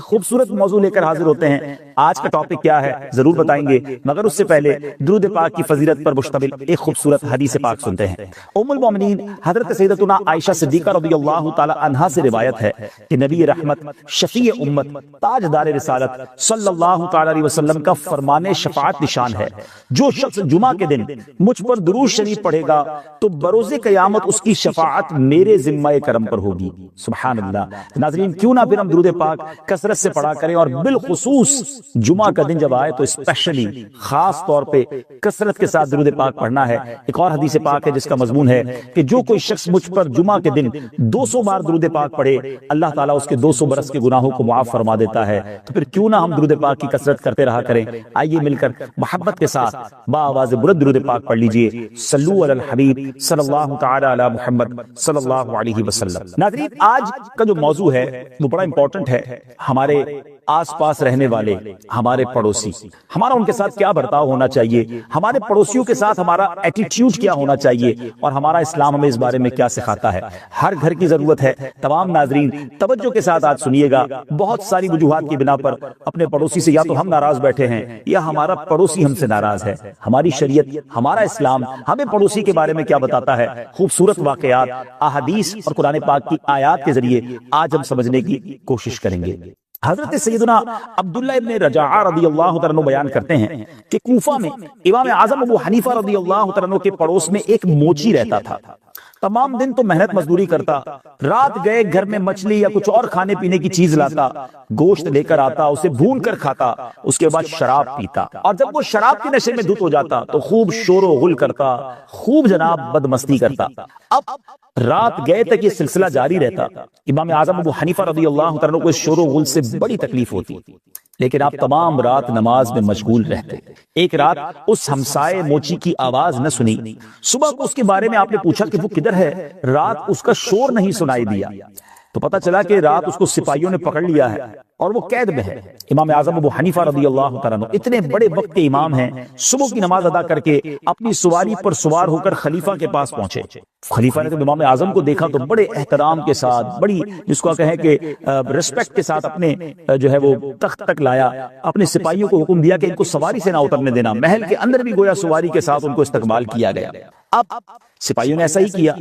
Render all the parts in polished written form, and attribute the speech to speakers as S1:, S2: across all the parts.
S1: خوبصورت موضوع لے کر حاضر ہوتے ہیں. آج کا ٹاپک کیا ہے ضرور بتائیں گے، مگر اس سے پہلے درود پاک کی فضیلت پر مشتمل ایک خوبصورت حدیث پاک سنتے ہیں. ام المومنین حضرت سیدتنا عائشہ صدیقہ رضی اللہ تعالی عنہا سے روایت ہے کہ نبی رحمت، شفیع امت، تاجدار رسالت صلی اللہ تعالی علیہ وسلم کا فرمان شفاعت نشان ہے، جو شخص جمعہ کے دن مجھ پر درود شریف پڑھے گا تو بروز قیامت اس کی شفاعت میرے ذمہ کرم پر ہوگی. سبحان اللہ. ناظرین، کیوں نہ پھر ہم درود پاک کثرت سے پڑھا کریں، اور بالخصوص جمعہ کا دن جب آئے تو اسپیشلی خاص طور پہ کثرت کے ساتھ درود پاک پڑھنا ہے. ایک اور حدیث پاک ہے جس کا مضمون ہے کہ جو کوئی شخص مجھ پر جمعہ کے دن 200 بار درود پاک پڑھے، اللہ تعالیٰ اس کے 200 برس کے گناہوں کو معاف فرما دیتا ہے. تو پھر کیوں نہ ہم درود پاک کی کثرت کرتے رہا کریں. آئیے مل کر محبت کے ساتھ بآواز بلند درود پاک پڑھ لیجئے. صلو علی الحبیب صلی اللہ تعالی علی محمد صلی اللہ علیہ وسلم. ناظرین، آج کا جو موضوع ہے وہ بڑا امپورٹنٹ ہے. ہمارے آس پاس رہنے والے ہمارے پڑوسی، ہمارا ان کے ساتھ کیا برتاؤ ہونا چاہیے، ہمارے پڑوسیوں کے ساتھ ہمارا ایٹیٹیوڈ کیا ہونا چاہیے، اور ہمارا اسلام ہمیں اس بارے میں کیا سکھاتا ہے. ہر گھر کی ضرورت ہے. تمام ناظرین توجہ کے ساتھ آج سنیے گا. بہت ساری وجوہات کی بنا پر اپنے پڑوسی سے یا تو ہم ناراض بیٹھے ہیں یا ہمارا پڑوسی ہم سے ناراض ہے. ہماری شریعت، ہمارا اسلام ہمیں پڑوسی کے بارے میں کیا بتاتا ہے. خوبصورت واقعات، احادیث اور قرآن پاک کی آیات کے ذریعے آج ہم سمجھنے کی کوشش کریں گے. حضرت سیدنا عبداللہ ابن رجاعہ رضی اللہ تعالیٰ عنہ بیان کرتے ہیں کہ کوفہ میں امام اعظم ابو حنیفہ رضی اللہ تعالیٰ عنہ کے پڑوس میں ایک موچی رہتا تھا. تمام دن تو محنت مزدوری کرتا، رات گئے گھر میں مچھلی یا کچھ اور کھانے پینے کی چیز لاتا، گوشت لے کر آتا، اسے بھون کر کھاتا، اس کے بعد شراب پیتا، اور جب وہ شراب کے نشے میں دھت ہو جاتا تو خوب شور و غل کرتا، خوب جناب بدمستی کرتا. اب رات گئے تک یہ سلسلہ جاری رہتا. امام اعظم ابو حنیفہ رضی اللہ تعالیٰ کو اس شور و غل سے بڑی تکلیف ہوتی، لیکن آپ تمام رات نماز میں مشغول رہتے. ایک رات اس ہمسائے موچی کی آواز نہ سنی. صبح کو اس کے بارے میں آپ نے پوچھا کہ وہ کدھر ہے. رات اس کا شور نہیں سنائی دیا تو پتا چلا کہ رات اس کو سپاہیوں نے پکڑ لیا ہے اور وہ قید میں ہے. امام اعظم ابو حنیفہ رضی اللہ تعالیٰ اتنے بڑے وقت کے امام ہیں، صبح کی نماز ادا کر کے اپنی سواری پر سوار ہو کر خلیفہ کے پاس پہنچے. خلیفہ نے جب امام اعظم کو دیکھا تو بڑے احترام کے ساتھ، بڑی جس کو کہیں کہ ریسپیکٹ کے ساتھ اپنے جو ہے وہ تخت تک لایا. اپنے سپاہیوں کو حکم دیا کہ ان کو سواری سے نہ اترنے دینا. محل کے اندر بھی گویا سواری کے ساتھ ان کو استقبال کیا گیا. اب سپاہیوں نے ایسا ہی کیا.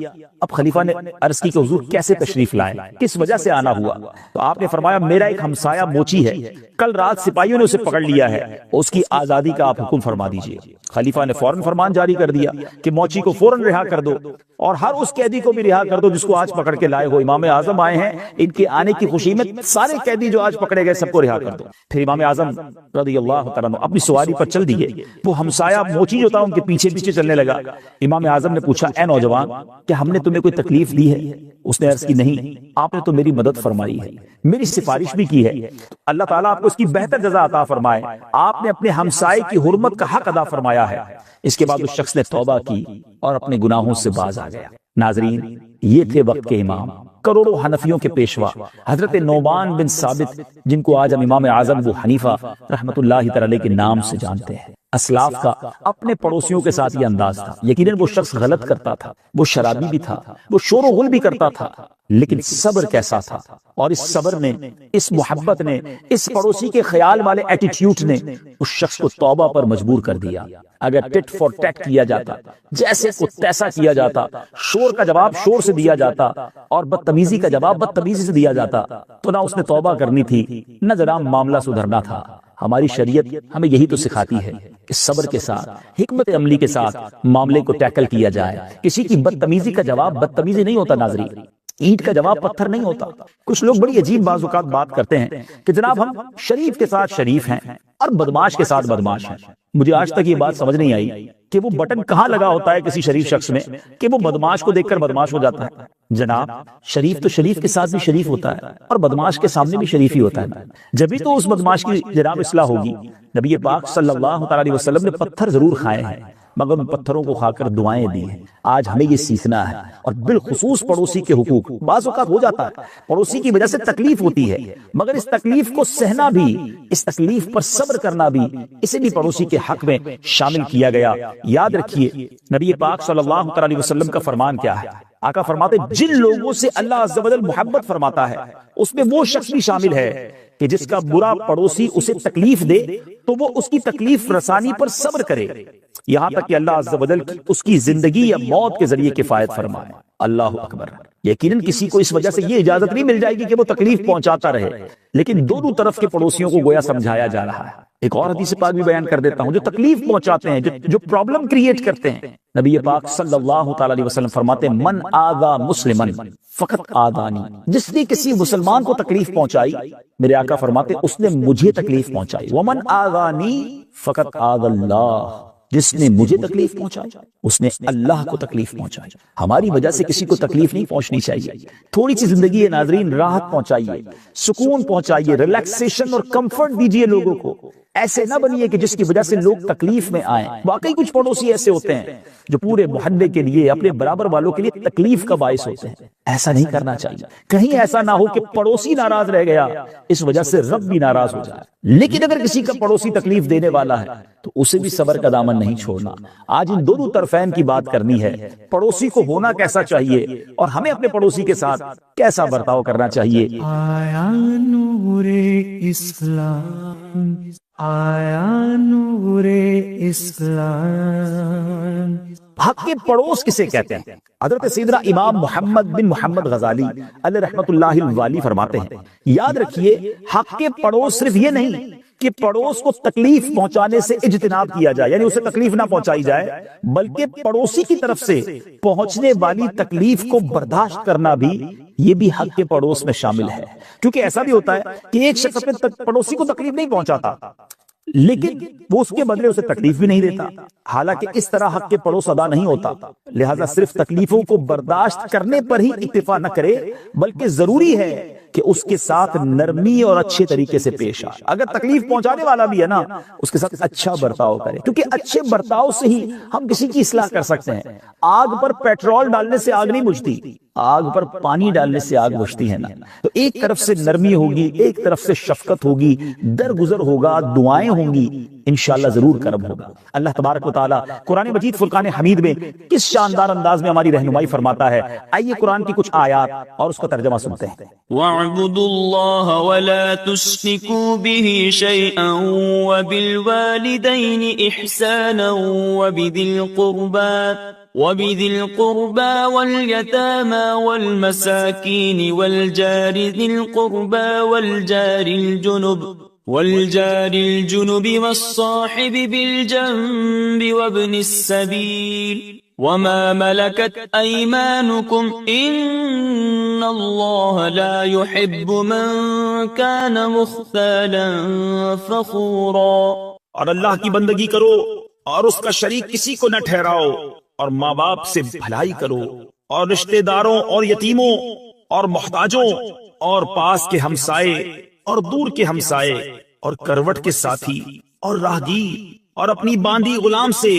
S1: اب خلیفہ نے عرض کی کہ حضور کیسے تشریف لائے، کس وجہ سے آنا ہوا. تو آپ نے فرمایا میرا ایک ہمسایہ موچی ہے، کل رات سپاہیوں نے اسے پکڑ لیا ہے، اس کی آزادی کا آپ حکم فرما دیجئے. خلیفہ نے فوراً فرمان جاری کر دیا کہ موچی کو فوراً رہا کر دو، اور ہر اس قیدی کو بھی رہا کر دو جس کو آج پکڑ کے لائے ہو. امام اعظم آئے ہیں، ان کے آنے کی خوشی میں سارے قیدی جو آج پکڑے گئے سب کو رہا کر دو. پھر امام اعظم رضی اللہ تعالیٰ عنہ اپنی سواری پر چل دیے. وہ ہمسایہ موچی جو تھا ان کے پیچھے پیچھے چلنے لگا. امام اعظم نے پوچھا اے نوجوان، کیا ہم نے تمہیں کوئی تکلیف دی ہے؟ اس نے عرض کی نہیں، آپ نے تو میری مدد فرمائی ہے، میری سفارش بھی کی ہے. اللہ تعالیٰ آپ کو اس کی بہتر جزا عطا فرمائے. آپ نے اپنے ہمسائے کی حرمت کا حق ادا فرمایا ہے. اس کے بعد اس شخص نے توبہ کی اور اپنے گناہوں سے باز آ گیا. ناظرین، یہ تھے وقت کے امام، کروڑوں حنفیوں کے پیشوا حضرت نعمان بن ثابت، جن کو آج ہم امام اعظم ابو حنیفہ رحمت اللہ تعالی کے نام سے جانتے ہیں. اسلاف کا اپنے پڑوسیوں کے ساتھ یہ انداز تھا. یقیناً وہ شخص غلط کرتا تھا، وہ شرابی بھی تھا، وہ شور و غل بھی کرتا تھا، لیکن صبر کیسا تھا. اور اس صبر نے، اس محبت نے، اس پڑوسی کے خیال والے ایٹیٹیوڈ نے اس شخص کو توبہ پر مجبور کر دیا. اگر ٹٹ فور ٹیٹ کیا جاتا، جیسے کو تیسا کیا جاتا، شور کا جواب شور سے دیا جاتا اور بدتمیزی کا جواب بدتمیزی سے دیا جاتا، تو نہ اس نے توبہ کرنی تھی نہ ذرا معاملہ سدھرنا تھا. ہماری شریعت ہمیں یہی تو سکھاتی ہے کہ صبر کے ساتھ، حکمت عملی کے ساتھ معاملے کو ٹیکل کیا جائے. کسی کی بدتمیزی کا جواب بدتمیزی نہیں ہوتا ناظرین، اینٹ کا جواب پتھر نہیں ہوتا. کچھ لوگ بڑی عجیب بعض اوقات بات کرتے ہیں کہ جناب ہم شریف کے ساتھ شریف ہیں اور بدماش کے ساتھ بدماش ہیں. مجھے آج تک یہ بات سمجھ نہیں آئی کہ وہ بٹن کہاں لگا ہوتا ہے کسی شریف شخص میں کہ وہ بدماش کو دیکھ کر بدماش ہو جاتا ہے. جناب شریف تو شریف کے ساتھ بھی شریف ہوتا ہے اور بدماش کے سامنے بھی شریف ہی ہوتا ہے. جبھی تو اس بدماش کی جناب اصلاح ہوگی. نبی پاک صلی اللہ تعالی علیہ وسلم نے پتھر ضرور کھائے ہیں مگر ان پتھروں کو کھا کر دعائیں دی ہیں. آج ہمیں یہ سیکھنا ہے. اور بالخصوص پڑوسی کے حقوق. بعض اوقات ہو جاتا ہے پڑوسی کی وجہ سے تکلیف ہوتی ہے، مگر اس تکلیف کو سہنا بھی، اس تکلیف پر صبر کرنا بھی، اسے بھی پڑوسی کے حق میں شامل کیا گیا. یاد رکھیے نبی پاک صلی اللہ تعالی علیہ وسلم کا فرمان کیا ہے. آقا فرماتے جن لوگوں سے اللہ عز و جل محبت فرماتا ہے اس میں وہ شخص بھی شامل ہے کہ جس کا برا پڑوسی اسے تکلیف دے تو وہ اس کی تکلیف رسانی پر صبر کرے، یہاں تک کہ اللہ عز و جل اس کی زندگی یا موت کے ذریعے کفایت فرمائے۔ اللہ اکبر۔ یقیناً کسی کو اس وجہ سے یہ اجازت نہیں مل جائے گی کہ وہ تکلیف پہنچاتا رہے، لیکن دونوں طرف کے پڑوسیوں کو گویا سمجھایا جا رہا ہے۔ ایک اور حدیث پاک بھی بیان کر دیتا ہوں، جو تکلیف پہنچاتے ہیں، جو پرابلم کریٹ کرتے ہیں، نبی پاک صلی اللہ تعالی علیہ وسلم فرماتے ہیں من آذا مسلمن فقط آذانی، جس نے کسی مسلمان کو تکلیف پہنچائی، میرے آقا فرماتے ہیں اس نے مجھے تکلیف پہنچائی، ومن آذانی فقط آذ اللہ، جس نے مجھے تکلیف پہنچائی اس نے اللہ کو تکلیف پہنچائی۔ ہماری وجہ سے کسی کو تکلیف نہیں پہنچنی چاہیے، تھوڑی سی زندگی ہے ناظرین، راحت پہنچائیے، سکون پہنچائیے، ریلیکسیشن اور کمفرٹ دیجئے لوگوں کو، ایسے نہ بنیے کہ جس کی وجہ سے لوگ تکلیف میں آئیں۔ واقعی کچھ پڑوسی ایسے ہوتے ہیں جو پورے محلے کے لیے، اپنے برابر والوں کے لیے تکلیف کا باعث ہوتے ہیں، ایسا نہیں کرنا چاہیے۔ کہیں ایسا نہ ہو کہ پڑوسی ناراض رہ گیا، اس وجہ سے رب بھی ناراض ہو جائے۔ لیکن اگر کسی کا پڑوسی تکلیف دینے والا ہے تو اسے بھی صبر کا دامن نہیں چھوڑنا۔ آج ان دونوں طرفین کی بات کرنی ہے، پڑوسی کو ہونا کیسا چاہیے اور ہمیں اپنے پڑوسی کے ساتھ کیسا برتاؤ کرنا چاہیے۔
S2: آیا نور اسلام، آیا نور اسلام۔
S1: حق کے پڑوس کسے کہتے ہیں؟ حضرت سیدنا امام محمد بن محمد غزالی علیہ رحمت اللہ الوالی فرماتے ہیں، یاد رکھیے حق کے پڑوس صرف یہ نہیں کہ پڑوس کو تکلیف پہنچانے سے اجتناب کیا جائے، یعنی اسے تکلیف نہ پہنچائی جائے، بلکہ پڑوسی کی طرف سے پہنچنے والی تکلیف کو برداشت کرنا بھی، یہ بھی حق کے پڑوس میں شامل ہے۔ کیونکہ ایسا بھی ہوتا ہے کہ ایک شخص اپنے پڑوسی کو تکلیف نہیں پہنچاتا لیکن وہ اس کے بدلے اسے تکلیف بھی نہیں دیتا، حالانکہ اس طرح حق کے پڑوس ادا نہیں ہوتا۔ لہذا صرف تکلیفوں کو برداشت کرنے پر ہی اکتفا نہ کرے، بلکہ ضروری ہے کہ اس کے ساتھ نرمی اور اچھے طریقے سے پیش آئے۔ اگر تکلیف پہنچانے والا بھی ہے نا، اس کے ساتھ اچھا برتاؤ کرے، کیونکہ اچھے برتاؤ سے ہی ہم کسی کی اصلاح کر سکتے ہیں۔ آگ پر پیٹرول ڈالنے سے آگ نہیں بجھتی، آگ پر پانی ڈالنے سے آگ بجھتی ہے نا۔ تو ایک طرف سے نرمی ہوگی، ایک طرف سے شفقت ہوگی، درگزر ہوگا، دعائیں ہوں گی، انشاءاللہ ضرور کرم ہوگا۔ اللہ تبارک و تعالیٰ قرآن مجید فرقان حمید میں کس شاندار انداز میں ہماری رہنمائی فرماتا ہے، آئیے قرآن کی کچھ آیات اور اس کا ترجمہ سنتے ہیں۔
S3: وَاعْبُدُوا اللَّهَ وَلَا تُشْرِكُوا بِهِ شَيْئًا وَبِالْوَالِدَيْنِ إِحْسَانًا وَبِذِي الْقُرْبَى وَالْيَتَامَى وَالْمَسَاكِينِ وَالْجَارِ ذِي الْقُرْبَى والجار الجنب والصاحب بالجنب وابن السبيل وما ملكت أيمانكم إن الله لا يحب من كان مختالا فخورا۔
S1: اور اللہ کی بندگی کرو اور اس کا شریک کسی کو نہ ٹھہراؤ، اور ماں باپ سے بھلائی کرو، اور رشتہ داروں اور یتیموں اور محتاجوں اور پاس کے ہمسائے اور دور کے ہمسائے اور کروٹ کے ساتھی اور راہگیر اور اپنی باندھی غلام سے،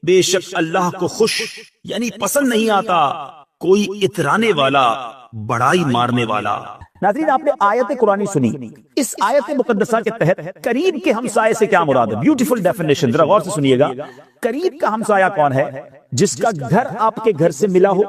S1: بے شک اللہ کو خوش یعنی پسند نہیں آتا کوئی اترانے والا، بڑائی مارنے والا۔ ناظرین، آپ نے آیت قرآنی سنی، اس آیت مقدسہ کے تحت قریب کے ہمسائے سے کیا مراد ہے؟ بیوٹیفل ڈیفینیشن، ذرا غور سے سنیے گا۔ قریب کا ہمسایہ کون ہے؟ جس کا گھر آپ کے گھر سے ملا ہو،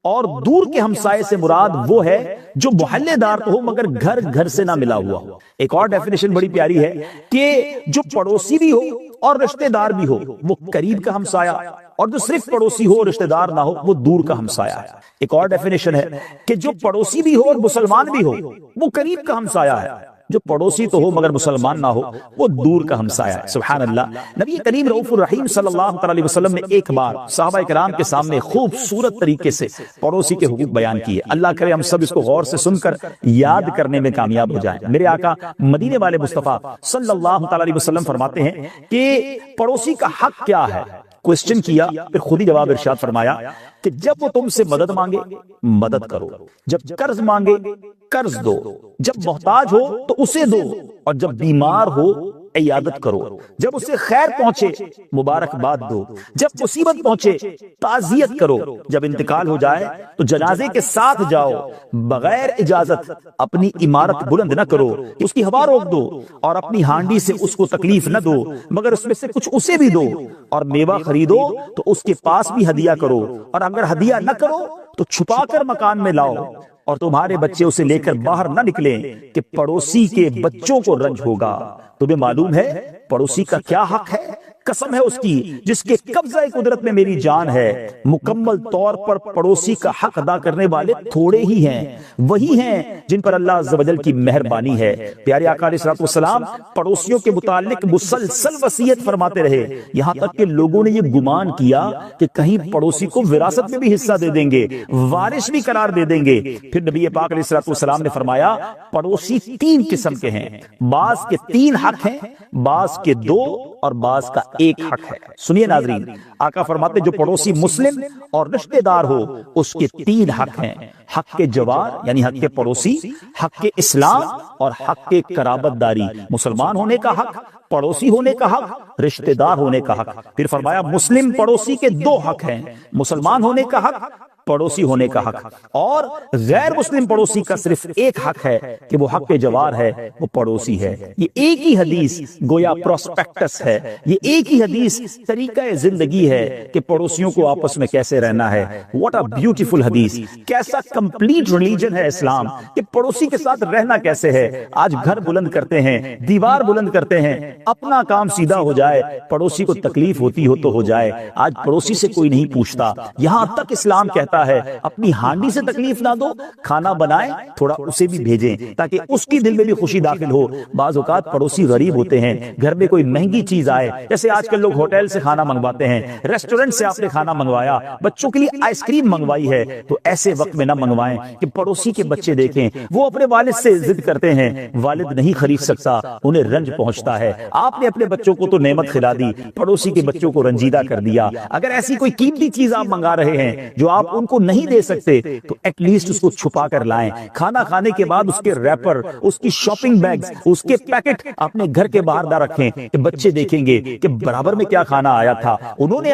S1: اور دور کے ہمسائے سے مراد وہ ہے جو محلے دار ہو مگر گھر گھر سے نہ ملا ہوا ہو۔ ایک اور ڈیفینیشن بڑی پیاری ہے کہ جو پڑوسی بھی ہو اور رشتہ دار بھی ہو وہ قریب کا ہمسایہ، اور جو صرف پڑوسی ہو رشتہ دار نہ ہو وہ دور کا ہمسایہ ہے۔ ایک اور ڈیفینیشن ہے کہ جو پڑوسی بھی ہو اور مسلمان بھی ہو وہ قریب کا ہمسایہ ہے، جو پڑوسی تو ہو مگر مسلمان نہ ہو وہ دور کا ہمسایہ ہے۔ سبحان اللہ۔ نبی کریم رؤوف الرحیم صلی اللہ علیہ وسلم نے ایک بار صحابہ کرام کے سامنے خوبصورت طریقے سے پڑوسی کے حقوق بیان کیے۔ اللہ کرے ہم سب اس کو غور سے سن کر یاد کرنے میں کامیاب ہو جائیں۔ میرے آقا مدینے والے مصطفیٰ صلی اللہ علیہ وسلم فرماتے ہیں کہ پڑوسی کا حق کیا ہے؟ کوسچن کیا، پھر خود ہی جواب ارشاد فرمایا کہ جب وہ تم سے مدد مانگے مدد کرو، جب قرض مانگے قرض دو، جب محتاج ہو تو اسے دو، اور جب بیمار ہو عیادت کرو، جب اسے خیر پہنچے مبارکباد دو، جب مصیبت پہنچے تعزیت کرو، جب انتقال ہو جائے تو جنازے کے ساتھ جاؤ، بغیر اجازت اپنی عمارت بلند نہ کرو، اس کی ہوا روک دو، اور اپنی ہانڈی سے اس کو تکلیف نہ دو مگر اس میں سے کچھ اسے بھی دو، اور میوہ خریدو تو اس کے پاس بھی ہدیہ کرو، اور اگر ہدیہ نہ کرو تو چھپا کر مکان میں لاؤ، اور تمہارے بچے اسے لے کر باہر نہ نکلیں کہ پڑوسی کے بچوں کو رنج ہوگا۔ تمہیں معلوم ہے پڑوسی کا کیا حق ہے؟ قسم ہے اس کی جس کے قبضہ قدرت میں میری جان ہے، مکمل طور پر پڑوسی کا حق ادا کرنے والے تھوڑے ہی ہیں، وہی ہیں جن پر اللہ عز و جل کی مہربانی ہے۔ پیارے آقا علیہ الصلوۃ والسلام پڑوسیوں کے متعلق مسلسل وصیت فرماتے رہے، یہاں تک کہ لوگوں نے یہ گمان کیا کہ کہیں پڑوسی کو وراثت میں بھی حصہ دے دیں گے، وارث بھی قرار دے دیں گے۔ پھر نبی پاک علیہ الصلوۃ والسلام نے فرمایا پڑوسی تین قسم کے ہیں، بعض کے تین حق ہیں، بعض کے دو اور بعض کا ایک حق ہے۔ سنیے ناظرین، آقا فرماتے جو پڑوسی مسلم اور رشتہ دار ہو اس کے تین حق ہیں، حق کے جوار یعنی حق کے پڑوسی، حق کے اسلام اور حق کے قرابت داری، مسلمان ہونے کا حق، پڑوسی ہونے کا حق، رشتہ دار ہونے کا حق۔ پھر فرمایا مسلم پڑوسی کے دو حق ہیں، مسلمان ہونے کا حق، پڑوسی ہونے کا حق، اور غیر مسلم پڑوسی کا صرف ایک حق ہے کہ وہ حق کے جوار ہے، وہ پڑوسی ہے۔ یہ ایک ہی حدیث گویا پروسپیکٹس ہے، یہ ایک ہی حدیث طریقہ زندگی ہے کہ پڑوسیوں کو آپس میں کیسے رہنا ہے۔ واٹ اے بیوٹیفل حدیث، کیسا کمپلیٹ ریلیجن ہے اسلام کہ پڑوسی کے ساتھ رہنا کیسے ہے۔ آج گھر بلند کرتے ہیں، دیوار بلند کرتے ہیں، اپنا کام سیدھا ہو جائے، پڑوسی کو تکلیف ہوتی ہو تو ہو جائے، آج پڑوسی سے کوئی نہیں پوچھتا۔ یہاں تک اسلام کہتا ہے اپنی ہانڈی سے تکلیف نہ دو، کھانا بنائیں تھوڑا اسے بھی بھیجیں تاکہ اس کی دل میں بھی خوشی داخل ہو۔ بعض اوقات پڑوسی غریب ہوتے ہیں، گھر میں کوئی مہنگی چیز آئے، جیسے آج کل لوگ ہوٹل سے کھانا منگواتے ہیں، ریسٹورنٹ سے آپ نے کھانا منگوایا، بچوں کے لیے آئس کریم منگوائی ہے، تو ایسے وقت میں نہ منگوائیں کہ پڑوسی کے بچے دیکھیں وہ اپنے والد سے ضد کرتے ہیں، والد نہیں خرید سکتا، انہیں رنج پہنچتا ہے۔ آپ نے اپنے بچوں کو تو نعمت کھلا دی، پڑوسی کے بچوں کو رنجیدہ کر دیا۔ اگر ایسی کوئی قیمتی چیز آپ منگا رہے ہیں جو آپ ان کو نہیں دے سکتے تو ایٹ لیسٹ اس کو چھپا کر لائیں۔ کھانا کھانے کے بعد اس کے ریپر، اس کی شاپنگ بیگز، اس کے پیکٹ اپنے گھر کے باہر نہ رکھیں کہ بچے دیکھیں گے کہ برابر میں کیا کھانا آیا تھا۔ انہوں نے